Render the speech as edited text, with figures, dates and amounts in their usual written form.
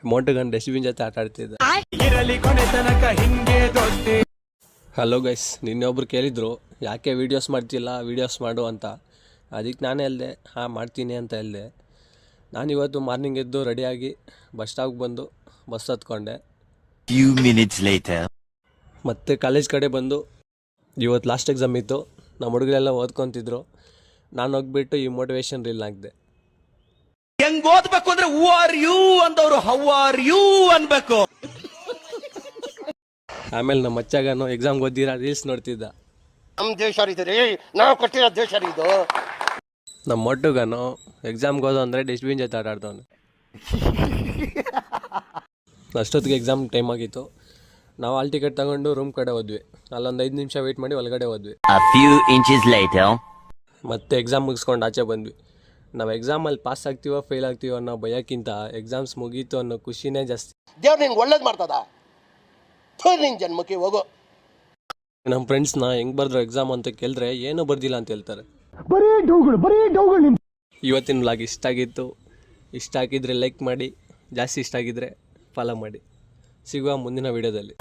ಮೋಟುಗನ್ dustbin ಜೊತೆ ಆಟ ಆಡ್ತಿದ್ದೆ. ಹಲೋ ಗೈಸ್, ನಿನ್ನೊಬ್ರು ಕೇಳಿದ್ರು ಯಾಕೆ ವೀಡಿಯೋಸ್ ಮಾಡ್ತಿಲ್ಲ, ವೀಡಿಯೋಸ್ ಮಾಡು ಅಂತ. ಅದಕ್ಕೆ ನಾನೇ ಹೇಳಿದೆ ಮಾಡ್ತೀನಿ ಅಂತ ಹೇಳಿದೆ. ನಾನಿವತ್ತು ಮಾರ್ನಿಂಗ್ ಎದ್ದು ರೆಡಿಯಾಗಿ ಬಸ್ ಸ್ಟಾಪ್ಗೆ ಬಂದು ಬಸ್ ಹತ್ಕೊಂಡೆ. ಮತ್ತು ಕಾಲೇಜ್ ಕಡೆ ಬಂದು ಇವತ್ತು ಲಾಸ್ಟ್ ಎಕ್ಸಾಮ್ ಇತ್ತು. ನಮ್ಮ ಹುಡುಗರೆಲ್ಲ ಓದ್ಕೊತಿದ್ರು. ನಾನು ಹೋಗ್ಬಿಟ್ಟು ಈ ಮೋಟಿವೇಶನ್ ರೀಲ್ ಹಾಕಿದೆ. ಹೆಂಗ್ ಓದ್ಬೇಕು ಅಂದ್ರೆ ಹೂ ಆರ್ ಯು ಅಂದವ್ರು ಹೌ ಆರ್ ಯು ಅನ್ಬೇಕು. ಆಮೇಲೆ ನಮ್ಮ ಮಚ್ಚಾಗನು ಎಕ್ಸಾಮ್ಗೆ ಓದಿರೋ ರೀಲ್ಸ್ ನೋಡ್ತಿದ್ದ. ನಮ್ಮ ದೇಶ ರೀ, ನಾವು ಕಟ್ಟಿರೋ ದೇಶ ಇದು. ನಮ್ಮ ಮೊಟ್ಟುಗನು ಎಕ್ಸಾಮ್ಗೆ ಹೋದ ಅಂದರೆ ಡಸ್ಟ್ಬಿನ್ ಜೊತೆ ಆಟ ಆಡ್ದವನು. ಅಷ್ಟೊತ್ತಿಗೆ ಎಕ್ಸಾಮ್ ಟೈಮ್ ಆಗಿತ್ತು. ನಾವು ಹಾಲ್ ಟಿಕೆಟ್ ತಗೊಂಡು ರೂಮ್ ಕಡೆ ಹೋದ್ವಿ. ಅಲ್ಲೊಂದು 5 ನಿಮಿಷ ವೆಯ್ಟ್ ಮಾಡಿ ಒಳಗಡೆ ಹೋದ್ವಿ. ಮತ್ತೆ ಎಕ್ಸಾಮ್ ಮುಗಿಸ್ಕೊಂಡು ಆಚೆ ಬಂದ್ವಿ. ನಾವು ಎಕ್ಸಾಮಲ್ಲಿ ಪಾಸ್ ಆಗ್ತೀವೋ ಫೇಲ್ ಆಗ್ತೀವೋ ಅನ್ನೋ ಭಯಕ್ಕಿಂತ ಎಕ್ಸಾಮ್ಸ್ ಮುಗೀತು ಅನ್ನೋ ಖುಷಿನೇ ಜಾಸ್ತಿ. ದೇವ್ರು ನಿನ್ಗೆ ಒಳ್ಳೇದು ಮಾಡ್ತದ, ನಿನ್ನ ಜನ್ಮಕ್ಕೆ ಹೋಗೋ. ನಮ್ಮ ಫ್ರೆಂಡ್ಸ್ನ ಹೆಂಗೆ ಬರ್ದ್ರು ಎಕ್ಸಾಮ್ ಅಂತ ಕೇಳಿದ್ರೆ ಏನೂ ಬರ್ದಿಲ್ಲ ಅಂತ ಹೇಳ್ತಾರೆ. ಇವತ್ತಿನ ವ್ಲಾಗ್ ಇಷ್ಟ ಆಗಿತ್ತು. ಇಷ್ಟ ಆಗಿದ್ರೆ ಲೈಕ್ ಮಾಡಿ, ಜಾಸ್ತಿ ಇಷ್ಟ ಆಗಿದ್ರೆ ಫಾಲೋ ಮಾಡಿ. ಸಿಗುವ ಮುಂದಿನ ವಿಡಿಯೋದಲ್ಲಿ.